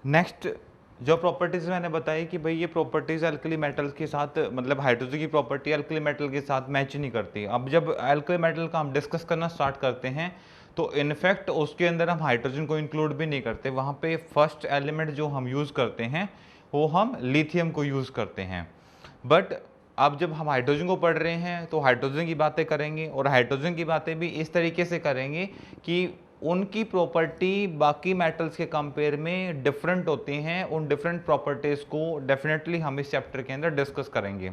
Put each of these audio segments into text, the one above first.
Next जो properties मैंने बताई कि भाई ये प्रॉपर्टीज़ अल्कली मेटल के साथ, मतलब हाइड्रोजन की प्रॉपर्टी अल्कली मेटल के साथ मैच नहीं करती। अब जब अल्कली मेटल का हम डिस्कस करना स्टार्ट करते हैं तो इनफैक्ट उसके अंदर हम हाइड्रोजन को इंक्लूड भी नहीं करते। वहाँ पे फर्स्ट एलिमेंट जो हम यूज़ करते हैं वो हम लिथियम को यूज़ करते हैं। बट अब जब हम हाइड्रोजन को पढ़ रहे हैं तो हाइड्रोजन की बातें करेंगे, और हाइड्रोजन की बातें भी इस तरीके से करेंगे कि उनकी प्रॉपर्टी बाकी मेटल्स के कंपेयर में डिफरेंट होती हैं। उन डिफरेंट प्रॉपर्टीज़ को डेफिनेटली हम इस चैप्टर के अंदर डिस्कस करेंगे।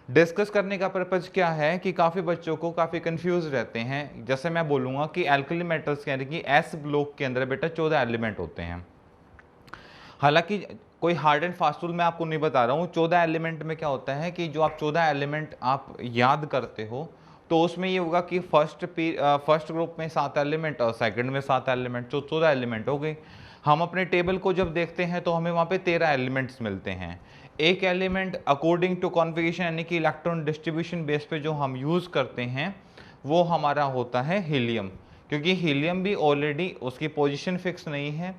डिस्कस करने का पर्पज़ क्या है कि काफ़ी बच्चों को काफ़ी कंफ्यूज रहते हैं। जैसे मैं बोलूँगा कि एल्कली मेटल्स के अंदर कि एस ब्लॉक के अंदर बेटा 14 एलिमेंट होते हैं। हालांकि कोई हार्ड एंड फास्ट रूल मैं आपको नहीं बता रहा हूँ। 14 एलिमेंट में क्या होता है कि जो आप 14 एलिमेंट आप याद करते हो तो उसमें ये होगा कि फर्स्ट ग्रुप में 7 एलिमेंट और सेकंड में 7 एलिमेंट, तो 14 एलिमेंट हो गए। हम अपने टेबल को जब देखते हैं तो हमें वहाँ पे 13 एलिमेंट्स मिलते हैं। एक एलिमेंट अकॉर्डिंग टू कॉन्फ़िगरेशन यानी कि इलेक्ट्रॉन डिस्ट्रीब्यूशन बेस पे जो हम यूज़ करते हैं वो हमारा होता है हीलियम, क्योंकि हीलियम भी ऑलरेडी उसकी पोजीशन फिक्स नहीं है।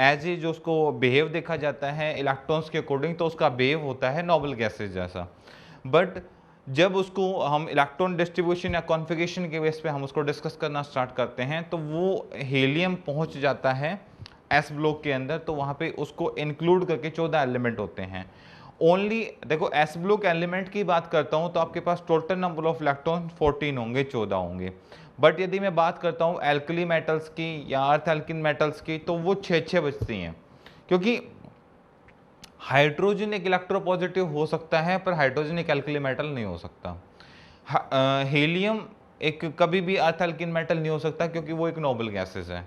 एज ए जो उसको बिहेव देखा जाता है इलेक्ट्रॉन्स के अकॉर्डिंग तो उसका बिहेव होता है नोबल गैसेज जैसा। बट जब उसको हम इलेक्ट्रॉन डिस्ट्रीब्यूशन या कॉन्फ़िगरेशन के बेस पे हम उसको डिस्कस करना स्टार्ट करते हैं तो वो हीलियम पहुंच जाता है एस ब्लॉक के अंदर, तो वहाँ पे उसको इंक्लूड करके 14 एलिमेंट होते हैं। ओनली देखो एस ब्लॉक एलिमेंट की बात करता हूँ तो आपके पास टोटल नंबर ऑफ इलेक्ट्रॉन 14 होंगे, 14 होंगे। बट यदि मैं बात करता हूँ एल्कली मेटल्स की या अर्थ एल्किन मेटल्स की तो वो 6 बचती हैं, क्योंकि हाइड्रोजन एक इलेक्ट्रोपॉजिटिव हो सकता है पर हाइड्रोजन एक एल्कली मेटल नहीं हो सकता। हीलियम एक कभी भी अर्थ एल्किन मेटल नहीं हो सकता क्योंकि वो एक नोबल गैसेस है।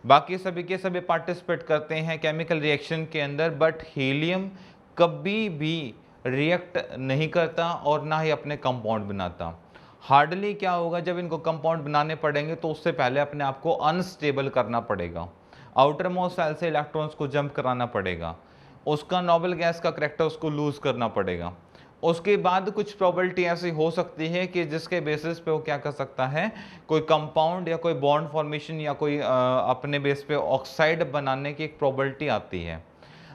बाकी सभी के सभी पार्टिसिपेट करते हैं केमिकल रिएक्शन के अंदर, बट हीलियम कभी भी रिएक्ट नहीं करता और ना ही अपने कंपाउंड बनाता। हार्डली क्या होगा जब इनको कंपाउंड बनाने पड़ेंगे तो उससे पहले अपने आप को अनस्टेबल करना पड़ेगा, आउटर मोस्ट सेल से इलेक्ट्रॉन्स को जंप कराना पड़ेगा, उसका नोबल गैस का करेक्टर उसको लूज करना पड़ेगा। उसके बाद कुछ प्रोबेबिलिटी ऐसी हो सकती है कि जिसके बेसिस पे वो क्या कर सकता है, कोई कंपाउंड या कोई बॉन्ड फॉर्मेशन या कोई अपने बेस पे ऑक्साइड बनाने की एक प्रोबेबिलिटी आती है।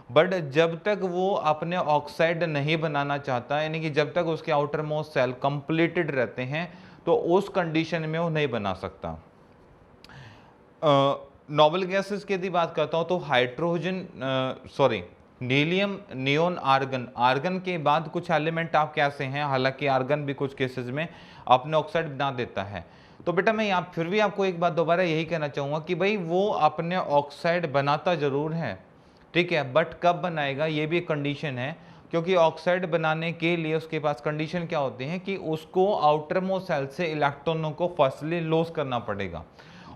बट जब तक वो अपने ऑक्साइड नहीं बनाना चाहता, यानी कि जब तक उसके आउटर मोस्ट सेल कंप्लीटेड रहते हैं तो उस कंडीशन में वो नहीं बना सकता। नोबल गैसेस की यदि बात करता हूँ तो hydrogen sorry helium, neon, argon, argon के बाद कुछ एलिमेंट आप कैसे हैं, हालांकि आर्गन भी कुछ केसेस में अपने ऑक्साइड बना देता है। तो बेटा मैं यहाँ फिर भी आपको एक बात दोबारा यही कहना चाहूँगा कि भाई वो अपने ऑक्साइड बनाता ज़रूर है, ठीक है, बट कब बनाएगा ये भी एक कंडीशन है, क्योंकि ऑक्साइड बनाने के लिए उसके पास कंडीशन क्या होती है कि उसको आउटर मोस्ट सेल से इलेक्ट्रॉनों को फर्स्टली लॉस करना पड़ेगा,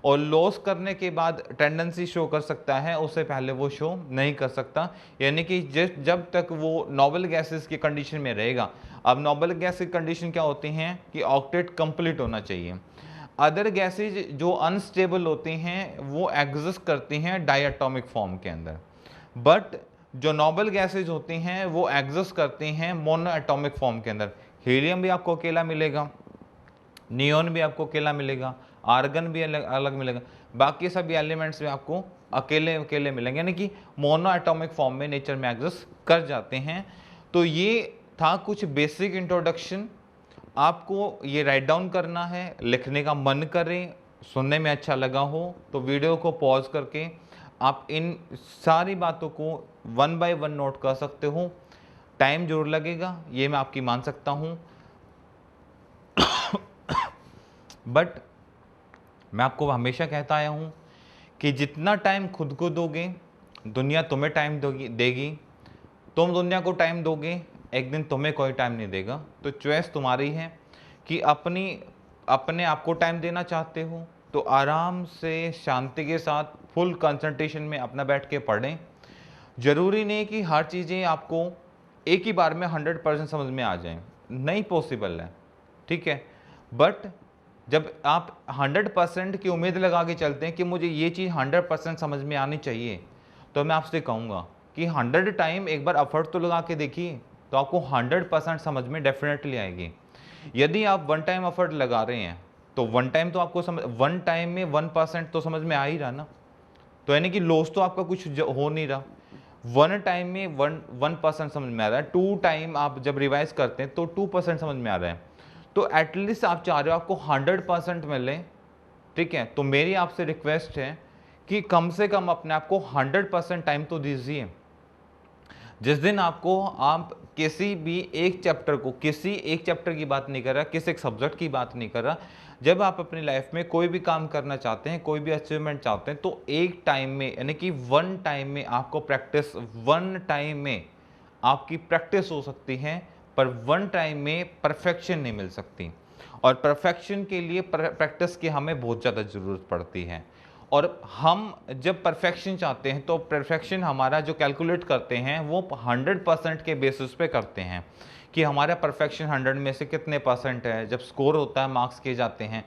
और लॉस करने के बाद टेंडेंसी शो कर सकता है, उससे पहले वो शो नहीं कर सकता। यानी कि जब तक वो नोबल गैसेस की कंडीशन में रहेगा। अब नोबल गैस की कंडीशन क्या होती हैं कि ऑक्टेट कंप्लीट होना चाहिए। अदर गैसेज जो अनस्टेबल होती हैं वो एग्जिस्ट करती हैं डायटोमिक फॉर्म के अंदर, बट जो नोबल गैसेज होती हैं वो एग्जिस्ट करती हैं मोनो एटॉमिक फॉर्म के अंदर। हीलियम भी आपको अकेला मिलेगा, नियोन भी आपको अकेला मिलेगा, आर्गन भी अलग अलग मिलेगा, बाकी सभी एलिमेंट्स भी आपको अकेले अकेले मिलेंगे, यानी कि मोनो एटॉमिक फॉर्म में नेचर में एग्जिस्ट कर जाते हैं। तो ये था कुछ बेसिक इंट्रोडक्शन। आपको ये राइट डाउन करना है, लिखने का मन करे, सुनने में अच्छा लगा हो तो वीडियो को पॉज करके आप इन सारी बातों को वन बाय वन नोट कर सकते हो। टाइम जरूर लगेगा, ये मैं आपकी मान सकता हूँ, बट मैं आपको हमेशा कहता आया हूँ कि जितना टाइम खुद को दोगे दुनिया तुम्हें टाइम देगी, तुम दुनिया को टाइम दोगे एक दिन तुम्हें कोई टाइम नहीं देगा। तो चॉइस तुम्हारी है कि अपने आप को टाइम देना चाहते हो तो आराम से शांति के साथ फुल कंसंट्रेशन में अपना बैठ के पढ़ें। ज़रूरी नहीं कि हर चीज़ें आपको एक ही बार में 100% समझ में आ जाएं, नहीं पॉसिबल है, ठीक है। बट जब आप 100% की उम्मीद लगा के चलते हैं कि मुझे ये चीज़ 100% समझ में आनी चाहिए, तो मैं आपसे कहूँगा कि 100 टाइम एक बार एफर्ट तो लगा के देखिए, तो आपको 100% समझ में डेफिनेटली आएगी। यदि आप वन टाइम एफर्ट लगा रहे हैं तो वन टाइम तो आपको वन टाइम में 1% तो समझ में आ ही रहा ना, तो यानी कि लॉस तो आपका कुछ हो नहीं रहा। 1 टाइम में 1% समझ में आ रहा है, 2 टाइम आप जब रिवाइज करते हैं तो 2% समझ में आ रहा है, तो एटलीस्ट आप चाह रहे हो आपको 100% मिले, ठीक है। तो मेरी आपसे रिक्वेस्ट है कि कम से कम अपने आप को 100% टाइम तो दीजिए। जिस दिन आपको आप किसी भी एक चैप्टर को, किसी एक चैप्टर की बात नहीं कर रहा, किसी एक सब्जेक्ट की बात नहीं कर रहा, जब आप अपनी लाइफ में कोई भी काम करना चाहते हैं, कोई भी अचीवमेंट चाहते हैं, तो एक टाइम में यानी कि 1 टाइम में आपको प्रैक्टिस, 1 टाइम में आपकी प्रैक्टिस हो सकती है, पर 1 टाइम में परफेक्शन नहीं मिल सकती। और परफेक्शन के लिए प्रैक्टिस की हमें बहुत ज़्यादा ज़रूरत पड़ती है। और हम जब परफेक्शन चाहते हैं तो परफेक्शन हमारा जो कैलकुलेट करते हैं वो 100% के बेसिस पे करते हैं कि हमारा परफेक्शन 100 में से कितने परसेंट है। जब स्कोर होता है, मार्क्स किए जाते हैं,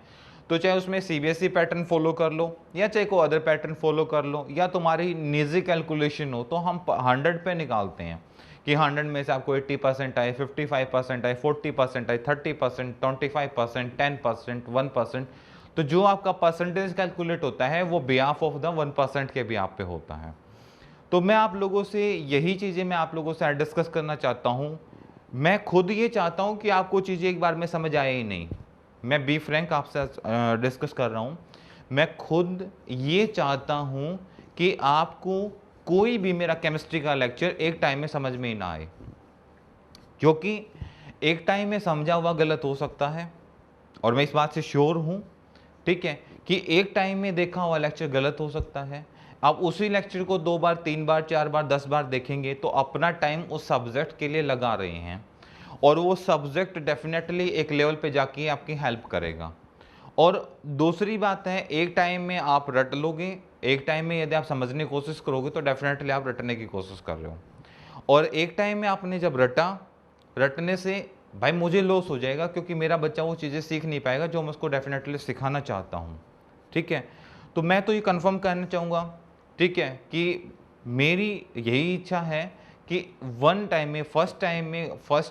तो चाहे उसमें सीबीएसई पैटर्न फॉलो कर लो या चाहे कोई अदर पैटर्न फॉलो कर लो या तुम्हारी निजी कैलकुलेशन हो, तो हम 100 पे निकालते हैं कि 100 में से आपको 80% आए, 55% आए, 40% आए, 30%, 25%, 10%, 1%। तो जो आपका परसेंटेज कैलकुलेट होता है वो बिहाफ ऑफ द 1% के बिहाफ पे होता है। तो मैं आप लोगों से यही चीज़ें मैं आप लोगों से डिस्कस करना चाहता हूँ। मैं खुद ये चाहता हूँ कि आपको चीज़ें एक बार में समझ आए ही नहीं। मैं बी फ्रैंक आपसे डिस्कस कर रहा हूँ। मैं खुद ये चाहता हूँ कि आपको कोई भी मेरा केमिस्ट्री का लेक्चर एक टाइम में समझ में ही ना आए, क्योंकि एक टाइम में समझा हुआ गलत हो सकता है और मैं इस बात से श्योर हूँ, ठीक है, कि एक टाइम में देखा हुआ लेक्चर गलत हो सकता है। आप उसी लेक्चर को 2 बार, 3 बार, 4 बार, 10 बार देखेंगे तो अपना टाइम उस सब्जेक्ट के लिए लगा रहे हैं और वो सब्जेक्ट डेफिनेटली एक लेवल पे जाके आपकी हेल्प करेगा। और दूसरी बात है, एक टाइम में आप रट लोगे, एक टाइम में यदि आप समझने की कोशिश करोगे तो डेफिनेटली आप रटने की कोशिश कर रहे हो। और एक टाइम में आपने जब रटा, रटने से भाई मुझे लॉस हो जाएगा, क्योंकि मेरा बच्चा वो चीज़ें सीख नहीं पाएगा जो मैं उसको डेफिनेटली सिखाना चाहता हूँ, ठीक है। तो मैं तो ये कंफर्म करना चाहूँगा, ठीक है, कि मेरी यही इच्छा है कि 1 टाइम में, फर्स्ट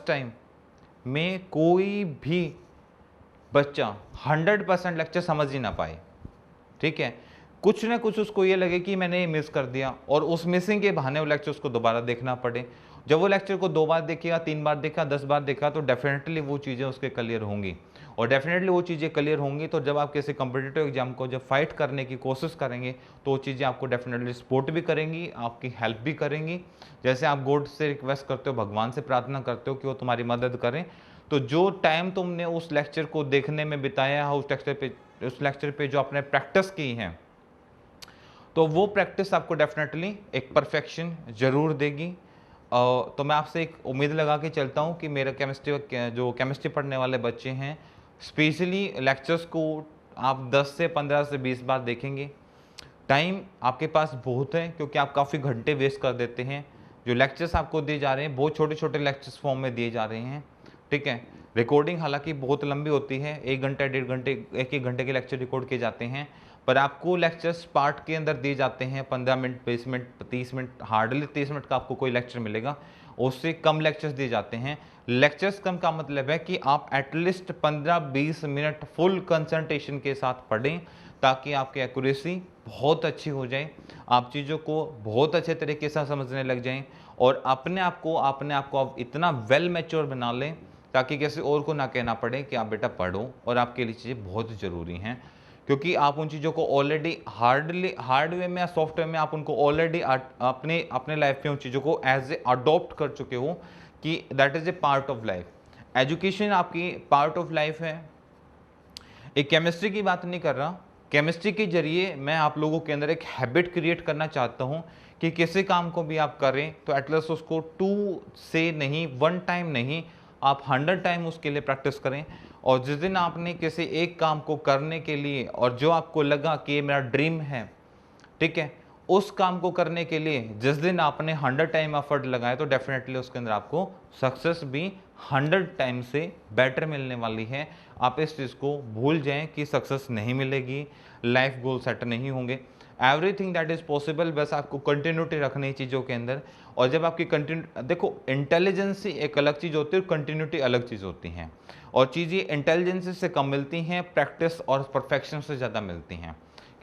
टाइम में कोई भी बच्चा 100% लेक्चर समझ ही ना पाए, ठीक है। कुछ ना कुछ उसको ये लगे कि मैंने ये मिस कर दिया और उस मिसिंग के बहाने वो लेक्चर उसको दोबारा देखना पड़े। जब वो लेक्चर को 2 बार देखेगा, 3 बार देखा, 10 बार देखा, तो डेफिनेटली वो चीज़ें उसके क्लियर होंगी। और डेफिनेटली वो चीज़ें क्लियर होंगी तो जब आप किसी कॉम्पिटिटिव एग्जाम को जब फाइट करने की कोशिश करेंगे तो वो चीज़ें आपको डेफिनेटली सपोर्ट भी करेंगी, आपकी हेल्प भी करेंगी। जैसे आप गॉड से रिक्वेस्ट करते हो, भगवान से प्रार्थना करते हो कि वो तुम्हारी मदद करें, तो जो टाइम तुमने उस लेक्चर को देखने में बिताया है, उस लेक्चर पे जो आपने प्रैक्टिस की है, तो वो प्रैक्टिस आपको डेफिनेटली एक परफेक्शन ज़रूर देगी। तो मैं आपसे एक उम्मीद लगा के चलता हूँ कि मेरा जो केमिस्ट्री पढ़ने वाले बच्चे हैं, स्पेशली लेक्चर्स को आप 10 से 15 से 20 बार देखेंगे। टाइम आपके पास बहुत है क्योंकि आप काफ़ी घंटे वेस्ट कर देते हैं। जो लेक्चर्स आपको दिए जा रहे हैं बहुत छोटे छोटे लेक्चर्स फॉर्म में दिए जा रहे हैं, ठीक है। रिकॉर्डिंग हालांकि बहुत लंबी होती है, 1 घंटे 1.5 घंटे, 1 घंटे के लेक्चर रिकॉर्ड किए जाते हैं, पर आपको लेक्चर्स पार्ट के अंदर दिए जाते हैं। 15 minute, 20 minute, 30 minute, hardly 30 minute का आपको कोई लेक्चर मिलेगा, उससे कम लेक्चर्स दिए जाते हैं। लेक्चर्स कम का मतलब है कि आप एटलीस्ट 15-20 मिनट फुल कंसंट्रेशन के साथ पढ़ें ताकि आपकी एक्यूरेसी बहुत अच्छी हो जाए, आप चीज़ों को बहुत अच्छे तरीके से समझने लग जाएं और अपने आप को आप इतना वेल मैच्योर बना लें ताकि किसी और को ना कहना पड़े कि आप बेटा पढ़ो, और आपके लिए चीज़ें बहुत ज़रूरी हैं क्योंकि आप उन चीज़ों को ऑलरेडी हार्ड वे में या सॉफ्ट वे में आप उनको ऑलरेडी अपने लाइफ में उन चीज़ों को एज ए अडॉप्ट कर चुके हो कि that is a part of life. Education आपकी पार्ट ऑफ लाइफ है। एक केमिस्ट्री की बात नहीं कर रहा, केमिस्ट्री के जरिए मैं आप लोगों के अंदर एक हैबिट क्रिएट करना चाहता हूं कि किसी काम को भी आप करें तो एटलीस्ट उसको 2 से नहीं, 1 टाइम नहीं, आप 100 टाइम उसके लिए प्रैक्टिस करें। और जिस दिन आपने किसी एक काम को करने के लिए और जो आपको लगा कि ये मेरा ड्रीम है, ठीक है, उस काम को करने के लिए जिस दिन आपने 100 टाइम एफर्ट लगाए तो डेफिनेटली उसके अंदर आपको सक्सेस भी 100 टाइम से बेटर मिलने वाली है। आप इस चीज़ को भूल जाएं कि सक्सेस नहीं मिलेगी, लाइफ गोल सेट नहीं होंगे, एवरीथिंग दैट इज़ पॉसिबल, बस आपको कंटिन्यूटी रखनी है चीज़ों के अंदर। और जब आपकी देखो, इंटेलिजेंसी एक अलग चीज़ होती है और कंटिन्यूटी अलग चीज़ होती हैं, और चीज़ें इंटेलिजेंसी से कम मिलती हैं, प्रैक्टिस और परफेक्शन से ज़्यादा मिलती हैं।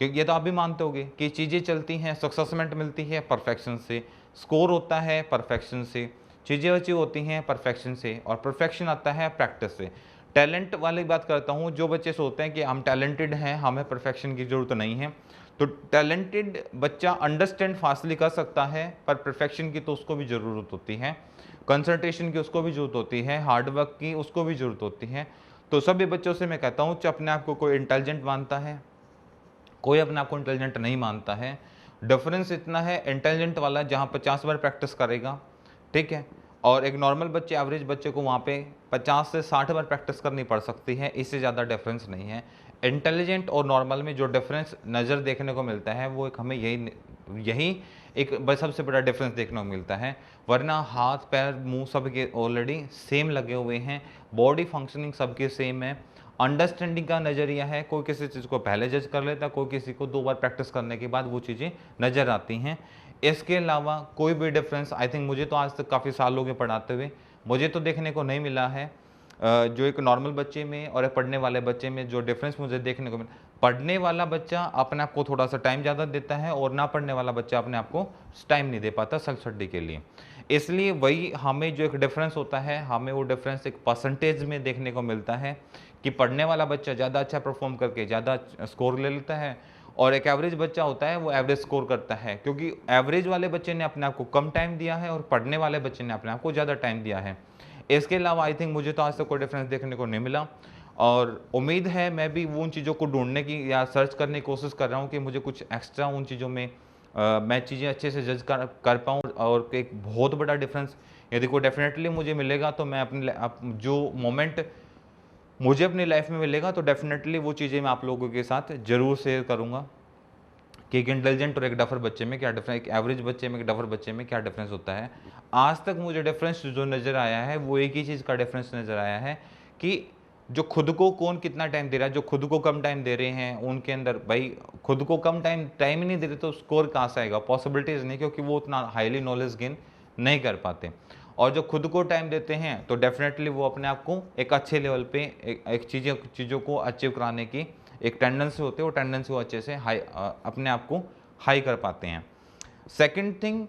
क्योंकि ये तो आप भी मानते होगे कि चीज़ें चलती हैं, सक्सेसमेंट मिलती है परफेक्शन से, स्कोर होता है परफेक्शन से, चीज़ें अचीव होती हैं परफेक्शन से, और परफेक्शन आता है प्रैक्टिस से। टैलेंट वाली बात करता हूँ, जो बच्चे सोचते हैं कि हम टैलेंटेड हैं, हमें परफेक्शन की ज़रूरत नहीं है, तो टैलेंटेड बच्चा अंडरस्टैंड फास्टली कर सकता है, पर परफेक्शन की तो उसको भी ज़रूरत होती है, कंसंट्रेशन की उसको भी ज़रूरत होती है, हार्ड वर्क की उसको भी ज़रूरत होती है। तो सभी बच्चों से मैं कहता हूँ, अपने आप को कोई इंटेलिजेंट मानता है, कोई अपने आप को इंटेलिजेंट नहीं मानता है। डिफरेंस इतना है, इंटेलिजेंट वाला जहाँ 50 बार प्रैक्टिस करेगा, ठीक है, और एक नॉर्मल बच्चे, एवरेज बच्चे को वहाँ पे 50 से 60 बार प्रैक्टिस करनी पड़ सकती है, इससे ज़्यादा डिफरेंस नहीं है। इंटेलिजेंट और नॉर्मल में जो डिफरेंस नज़र देखने को मिलता है, वो एक हमें यही यही एक सबसे बड़ा डिफरेंस देखने को मिलता है, वरना हाथ पैर मुंह सबके ऑलरेडी सेम लगे हुए हैं, बॉडी फंक्शनिंग सबके सेम है, अंडरस्टैंडिंग का नज़रिया है, कोई किसी चीज़ को पहले जज कर लेता है, कोई किसी को 2 बार प्रैक्टिस करने के बाद वो चीज़ें नज़र आती हैं। इसके अलावा कोई भी डिफरेंस, आई थिंक मुझे तो आज तक काफ़ी साल हो गए पढ़ाते हुए, मुझे तो देखने को नहीं मिला है। जो एक नॉर्मल बच्चे में और एक पढ़ने वाले बच्चे में जो डिफरेंस मुझे देखने को मिला, पढ़ने वाला बच्चा अपने आप को थोड़ा सा टाइम ज़्यादा देता है, और ना पढ़ने वाला बच्चा अपने आप को टाइम नहीं दे पाता सेल्फ स्टडी के लिए। इसलिए वही हमें जो एक डिफरेंस होता है, हमें वो डिफरेंस एक परसेंटेज में देखने को मिलता है, कि पढ़ने वाला बच्चा ज़्यादा अच्छा परफॉर्म करके ज़्यादा स्कोर ले लेता है, और एक एवरेज बच्चा होता है वो एवरेज स्कोर करता है, क्योंकि एवरेज वाले बच्चे ने अपने आप को कम टाइम दिया है और पढ़ने वाले बच्चे ने अपने आप को ज़्यादा टाइम दिया है। इसके अलावा आई थिंक मुझे तो आज तक कोई डिफरेंस देखने को नहीं मिला, और उम्मीद है मैं भी वो उन चीज़ों को ढूंढने की या सर्च करने की कोशिश कर रहा हूँ कि मुझे कुछ एक्स्ट्रा उन चीज़ों में मैं चीज़ें अच्छे से जज कर पाऊँ, और एक बहुत बड़ा डिफरेंस यदि कोई डेफिनेटली मुझे मिलेगा, तो मैं जो मोमेंट मुझे अपनी लाइफ में मिलेगा, तो डेफिनेटली वो चीज़ें मैं आप लोगों के साथ ज़रूर शेयर करूँगा कि एक इंटेलिजेंट और एक डफर बच्चे में क्या डिफरेंस, एक एवरेज बच्चे में, एक डफर बच्चे में क्या डिफरेंस होता है। आज तक मुझे डिफरेंस जो नज़र आया है, वो एक ही चीज़ का डिफरेंस नज़र आया है, कि जो खुद को कौन कितना टाइम दे रहा है, जो खुद को कम टाइम दे रहे हैं उनके अंदर, भाई खुद को कम टाइम ही नहीं दे रहे तो स्कोर कहाँ से आएगा, पॉसिबिलिटीज़ नहीं, क्योंकि वो उतना हाईली नॉलेज गेन नहीं कर पाते। और जो खुद को टाइम देते हैं, तो डेफिनेटली वो अपने आप को एक अच्छे लेवल पे एक चीज़ों को अचीव कराने की एक टेंडेंसी होती है, वो टेंडेंसी वो अच्छे से अपने आप को हाई कर पाते हैं। सेकंड थिंग,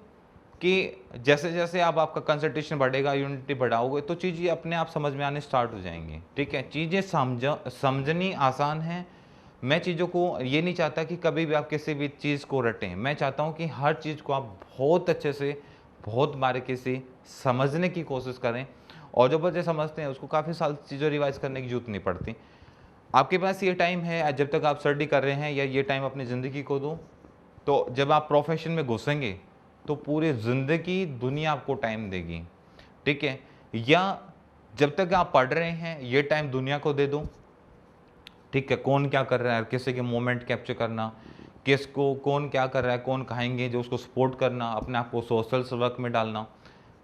कि जैसे जैसे आप आपका कंसंट्रेशन बढ़ेगा, यूनिटी बढ़ाओगे, तो चीज़ें अपने आप समझ में आने स्टार्ट हो जाएंगी, ठीक है। चीज़ें समझनी आसान है। मैं चीज़ों को ये नहीं चाहता कि कभी भी आप किसी भी चीज़ को रटें, मैं चाहता हूँ कि हर चीज़ को आप बहुत अच्छे से, बहुत बारीकी से समझने की कोशिश करें, और जो बच्चे समझते हैं उसको काफ़ी साल चीज़ें रिवाइज करने की जरूरत नहीं पड़ती। आपके पास ये टाइम है जब तक आप स्टडी कर रहे हैं, या ये टाइम अपनी ज़िंदगी को दो, तो जब आप प्रोफेशन में घुसेंगे तो पूरी ज़िंदगी दुनिया आपको टाइम देगी, ठीक है। या जब तक आप पढ़ रहे हैं, ये टाइम दुनिया को दे दो, ठीक है। कौन क्या कर रहा है, किसी के मोमेंट कैप्चर करना, किसको कौन क्या कर रहा है, कौन खाएंगे, जो उसको सपोर्ट करना, अपने आप को सोशल वर्क में डालना,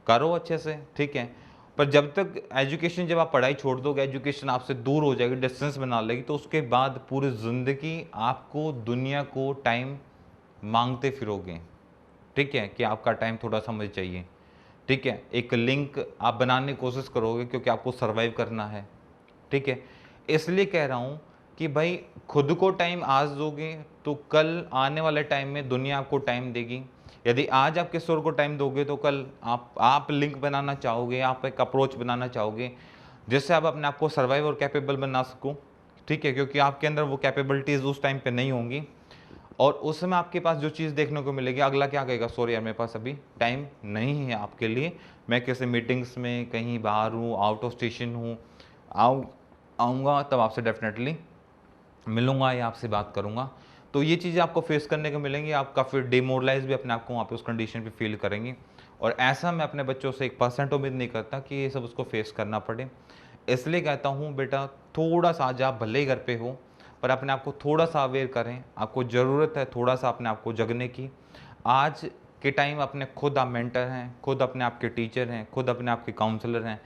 करो अच्छे से, ठीक है। पर जब तक एजुकेशन, जब आप पढ़ाई छोड़ दोगे, एजुकेशन आपसे दूर हो जाएगी, डिस्टेंस बना लेगी, तो उसके बाद पूरी ज़िंदगी आपको दुनिया को टाइम मांगते फिरोगे, ठीक है, कि आपका टाइम थोड़ा सा मुझे चाहिए, ठीक है। एक लिंक आप बनाने की कोशिश करोगे, क्योंकि आपको सर्वाइव करना है, ठीक है। इसलिए कह रहा हूँ कि भाई खुद को टाइम आज दोगे, तो कल आने वाले टाइम में दुनिया आपको टाइम देगी। यदि आज आप किसी और को टाइम दोगे, तो कल आप लिंक बनाना चाहोगे, आप एक अप्रोच बनाना चाहोगे, जिससे आप अपने आप को सर्वाइव और कैपेबल बना सको, ठीक है, क्योंकि आपके अंदर वो कैपेबिलिटीज़ उस टाइम पे नहीं होंगी, और उस समय आपके पास जो चीज़ देखने को मिलेगी, अगला क्या कहेगा, सॉरी यार मेरे पास अभी टाइम नहीं है आपके लिए, मैं किसी मीटिंग्स में कहीं बाहर हूँ, आउट ऑफ स्टेशन हूँ, आऊँगा तब आपसे डेफिनेटली मिलूँगा या आपसे बात करूँगा। तो ये चीज़ें आपको फेस करने को मिलेंगी, आप काफ़ी डिमोरलाइज भी अपने आप को वहाँ पे उस कंडीशन पे फील करेंगे, और ऐसा मैं अपने बच्चों से 1% उम्मीद नहीं करता कि ये सब उसको फेस करना पड़े। इसलिए कहता हूँ बेटा, थोड़ा सा आज आप भले ही घर पे हो, पर अपने आप को थोड़ा सा अवेयर करें, आपको ज़रूरत है थोड़ा सा अपने आप को जगने की। आज के टाइम अपने खुद आप मेंटर हैं, खुद अपने आप के टीचर हैं, खुद अपने आप के काउंसलर हैं।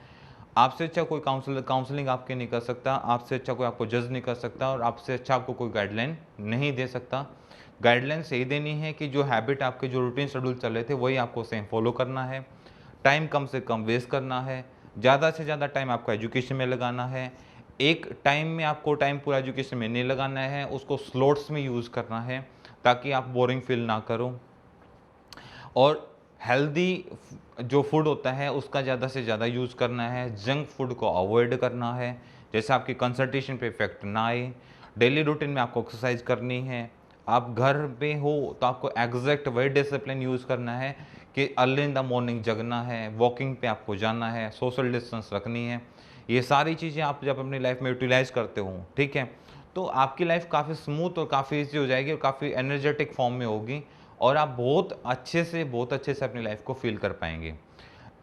आपसे अच्छा कोई काउंसलिंग आपके नहीं कर सकता, आपसे अच्छा कोई आपको जज नहीं कर सकता, और आपसे अच्छा आपको कोई गाइडलाइन नहीं दे सकता। गाइडलाइन सही देनी है कि जो हैबिट आपके, जो रूटीन शेड्यूल चल रहे थे, वही आपको सेम फॉलो करना है, टाइम कम से कम वेस्ट करना है, ज़्यादा से ज़्यादा टाइम आपको एजुकेशन में लगाना है, एक टाइम में आपको टाइम पूरा एजुकेशन में नहीं लगाना है, उसको स्लॉट्स में यूज़ करना है ताकि आप बोरिंग फील ना करो। और हेल्दी जो फूड होता है उसका ज़्यादा से ज़्यादा यूज़ करना है, जंक फूड को अवॉइड करना है, जैसे आपकी कंसंट्रेशन पे इफेक्ट ना आए। डेली रूटीन में आपको एक्सरसाइज करनी है। आप घर पे हो तो आपको एग्जैक्ट वही डिसिप्लिन यूज़ करना है कि अर्ली इन द मॉर्निंग जगना है, वॉकिंग पे आपको जाना है, सोशल डिस्टेंस रखनी है। ये सारी चीज़ें आप जब अपनी लाइफ में यूटिलाइज करते हो, ठीक है, तो आपकी लाइफ काफ़ी स्मूथ और काफ़ी ईजी हो जाएगी और काफ़ी एनर्जेटिक फॉर्म में होगी और आप बहुत अच्छे से अपनी लाइफ को फील कर पाएंगे।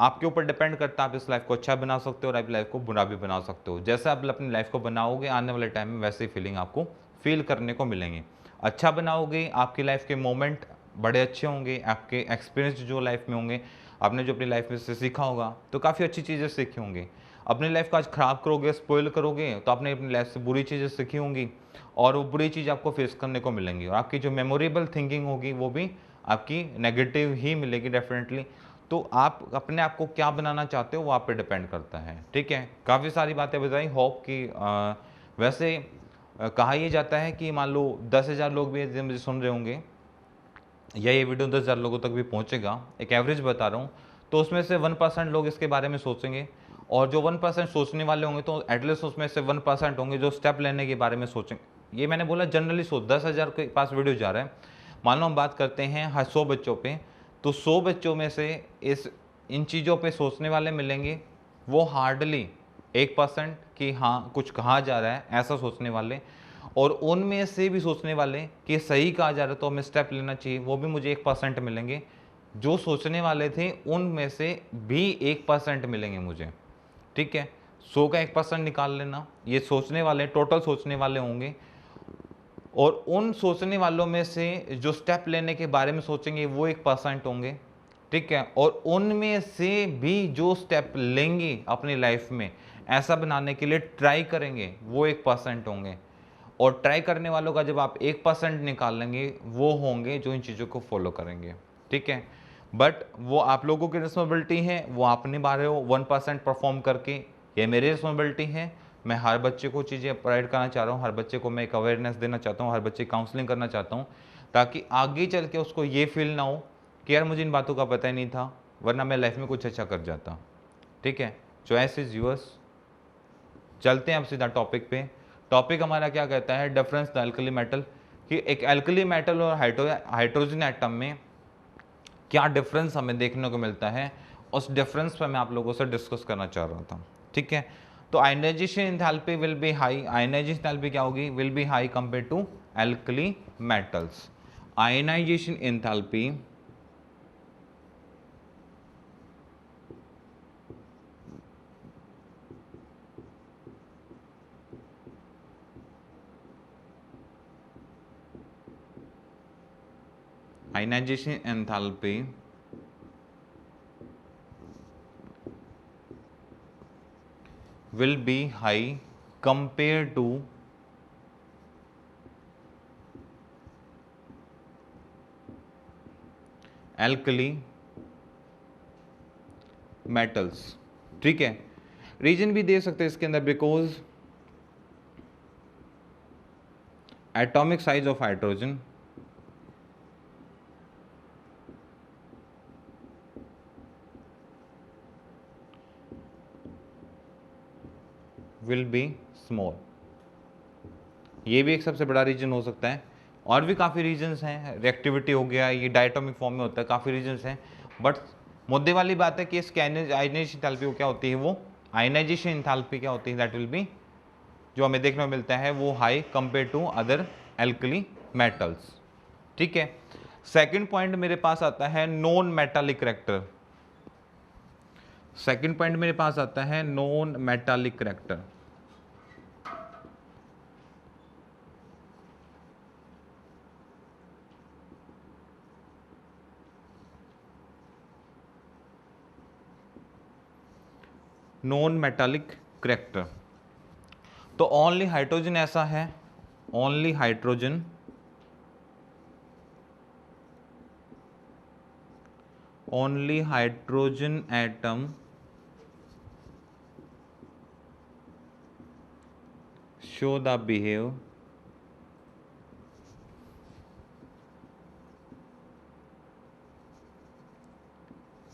आपके ऊपर डिपेंड करता है, आप इस लाइफ को अच्छा बना सकते हो और आप लाइफ को बुरा भी बना सकते हो। जैसे आप अपनी लाइफ को बनाओगे आने वाले टाइम में वैसे ही फीलिंग आपको फील करने को मिलेंगे। अच्छा बनाओगे, आपकी लाइफ के मोमेंट बड़े अच्छे होंगे, आपके एक्सपीरियंस जो लाइफ में होंगे, आपने जो अपनी लाइफ में से सीखा होगा तो काफ़ी अच्छी चीज़ें सीखी होंगी। अपनी लाइफ को आज ख़राब करोगे, स्पॉइल करोगे, तो आपने अपनी लाइफ से बुरी चीज़ें सीखी होंगी और वो बुरी चीज़ आपको फेस करने को मिलेंगी और आपकी जो मेमोरेबल थिंकिंग होगी वो भी आपकी नेगेटिव ही मिलेगी डेफिनेटली। तो आप अपने आप को क्या बनाना चाहते हो वो आप पे डिपेंड करता है, ठीक है। काफ़ी सारी बातें बताई, होप कि वैसे कहा यह जाता है कि मान लो 10,000 लोग भी मुझे सुन रहे होंगे या ये वीडियो 10,000 लोगों तक भी पहुंचेगा, एक एवरेज बता रहा हूँ, तो उसमें से 1% लोग इसके बारे में सोचेंगे और जो 1% सोचने वाले होंगे तो एटलीस्ट उसमें से 1% होंगे जो स्टेप लेने के बारे में सोचेंगे। ये मैंने बोला जनरली सोच, 10,000 के पास वीडियो जा रहा है, मान लो हम बात करते हैं 100 बच्चों पे, तो 100 बच्चों में से इन चीज़ों पे सोचने वाले मिलेंगे वो हार्डली 1% कि हाँ कुछ कहा जा रहा है ऐसा सोचने वाले, और उनमें से भी सोचने वाले कि सही कहा जा रहा है तो हमें स्टेप लेना चाहिए, वो भी मुझे 1% मिलेंगे। जो सोचने वाले थे उनमें से भी 1% मिलेंगे मुझे, ठीक है। 100 का 1% निकाल लेना, ये सोचने वाले टोटल सोचने वाले होंगे और उन सोचने वालों में से जो स्टेप लेने के बारे में सोचेंगे वो 1% होंगे, ठीक है। और उनमें से भी जो स्टेप लेंगे अपनी लाइफ में ऐसा बनाने के लिए ट्राई करेंगे वो 1% होंगे। और ट्राई करने वालों का जब आप 1% निकाल लेंगे वो होंगे जो इन चीज़ों को फॉलो करेंगे, ठीक है। बट वो आप लोगों की रिस्पॉन्सिबिलिटी है, वो आप निभा रहे हो 1% परफॉर्म करके, ये मेरी रिस्पॉन्सिबिलिटी है। मैं हर बच्चे को चीज़ें प्रोवाइड करना चाह रहा हूँ, हर बच्चे को मैं एक अवेयरनेस देना चाहता हूँ, हर बच्चे की काउंसलिंग करना चाहता हूँ ताकि आगे चल के उसको ये फील ना हो कि यार मुझे इन बातों का पता ही नहीं था वरना मैं लाइफ में कुछ अच्छा कर जाता, ठीक है। Choice is yours. चलते हैं अब सीधा टॉपिक पे। टॉपिक हमारा क्या कहता है, डिफरेंस द एल्कली मेटल, कि एक एल्कली मेटल और हाइड्रोजन एटम में क्या डिफरेंस हमें देखने को मिलता है, उस डिफरेंस पर मैं आप लोगों से डिस्कस करना चाह रहा था, ठीक है। तो ionization enthalpy will be high, ionization enthalpy क्या होगी, will be high compare to alkali metals. Ionization enthalpy ionization enthalpy will be high compared to alkali metals, ठीक है। रीजन भी दे सकते हैं इसके अंदर, because atomic size of hydrogen will be small, ये भी एक सबसे बड़ा रीजन हो सकता है। और भी काफ़ी रीजन्स हैं, रिएक्टिविटी हो गया, ये डायटोमिक फॉर्म में होता है, काफ़ी रीजन्स हैं। बट मुद्दे वाली बात है कि इसकी आयनाइजेशन एंथैल्पी क्या होती है, वो आयनाइजेशन एंथैल्पी क्या होती है, दैट विल बी, जो हमें देखने को मिलता है वो high compare to other alkali metals, ठीक है। सेकंड पॉइंट मेरे पास आता है non metallic character. Second point मेरे पास आता है non metallic character. Non metallic character, तो ओनली हाइड्रोजन ऐसा है, only hydrogen only hydrogen atom show the behave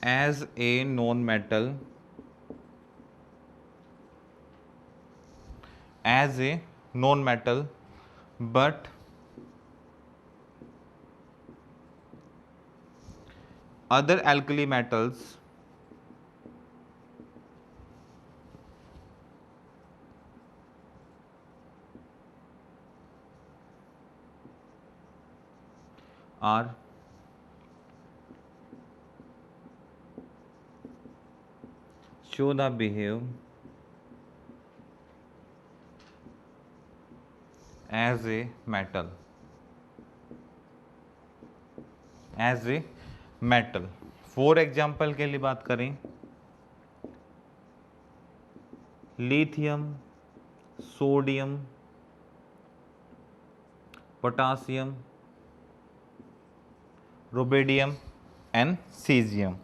as a non-metal, but other alkali metals are show the behave as a metal, for example के लिए बात करें, lithium, sodium, potassium, rubidium and caesium,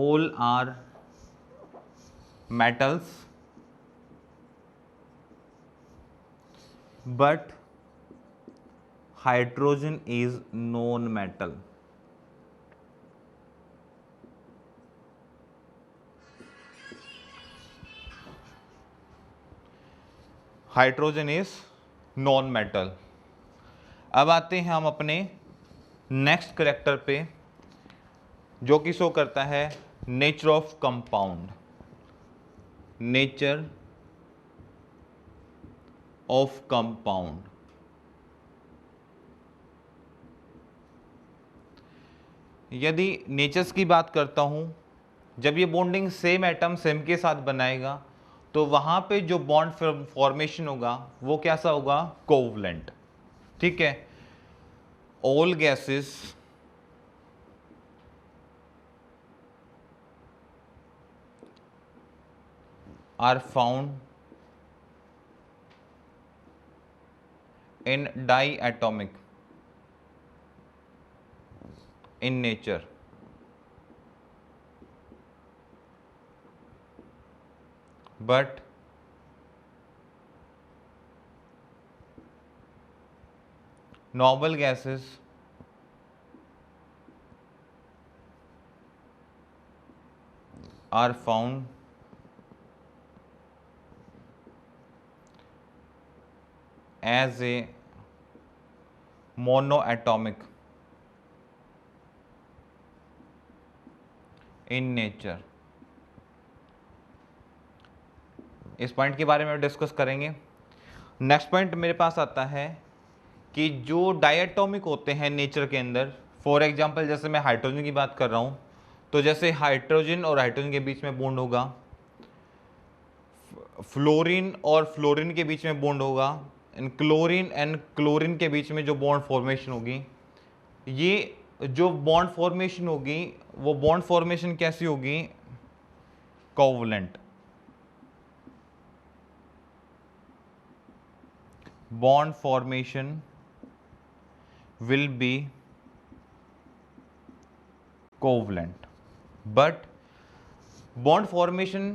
all are metals but hydrogen is non-metal. Hydrogen is non metal. अब आते हैं हम अपने next character पे, जो कि शो करता है nature of compound, nature of compound. यदि नेचर्स की बात करता हूं, जब ये बॉन्डिंग सेम एटम सेम के साथ बनाएगा तो वहां पे जो बॉन्ड फॉर्मेशन होगा वो कैसा होगा, कोवलेंट। ठीक है, all gases are found in diatomic in nature, but noble gases are found as a monoatomic in nature। इस पॉइंट के बारे में डिस्कस करेंगे। नेक्स्ट पॉइंट मेरे पास आता है कि जो डायटोमिक होते हैं नेचर के अंदर, फॉर एग्जांपल जैसे मैं हाइड्रोजन की बात कर रहा हूं, तो जैसे हाइड्रोजन और हाइड्रोजन के बीच में बॉन्ड होगा, फ्लोरीन और फ्लोरीन के बीच में बॉन्ड होगा, क्लोरीन एंड क्लोरीन के बीच में जो बॉन्ड फॉर्मेशन होगी, ये जो बॉन्ड फॉर्मेशन होगी वो बॉन्ड फॉर्मेशन कैसी होगी, covalent. Bond formation will be covalent, but bond formation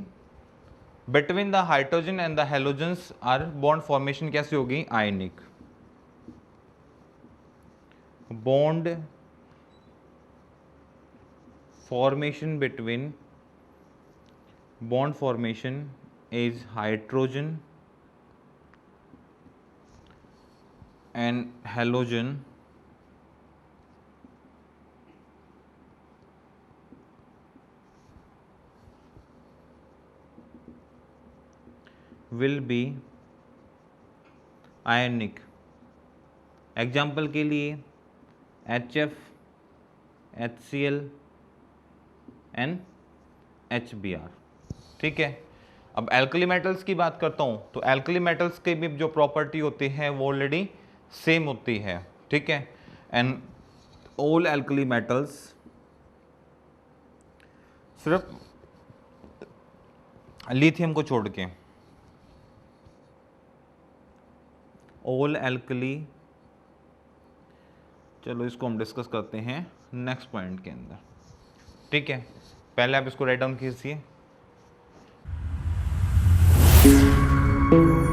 between the hydrogen and the halogens are bond formation कैसी होगी, ionic। bond formation between bond formation is hydrogen and halogen will be ionic। Example के लिए HF, HCl and HBr। ठीक है, अब alkali metals की बात करता हूं, तो एल्कली मेटल्स की भी जो प्रॉपर्टी होती है वो ऑलरेडी सेम होती है। ठीक है, एंड ऑल एल्कली मेटल्स, सिर्फ लिथियम को छोड़ के, ऑल एल्कली, चलो इसको हम डिस्कस करते हैं नेक्स्ट पॉइंट के अंदर। ठीक है, पहले आप इसको राइट डाउन कीजिए। है।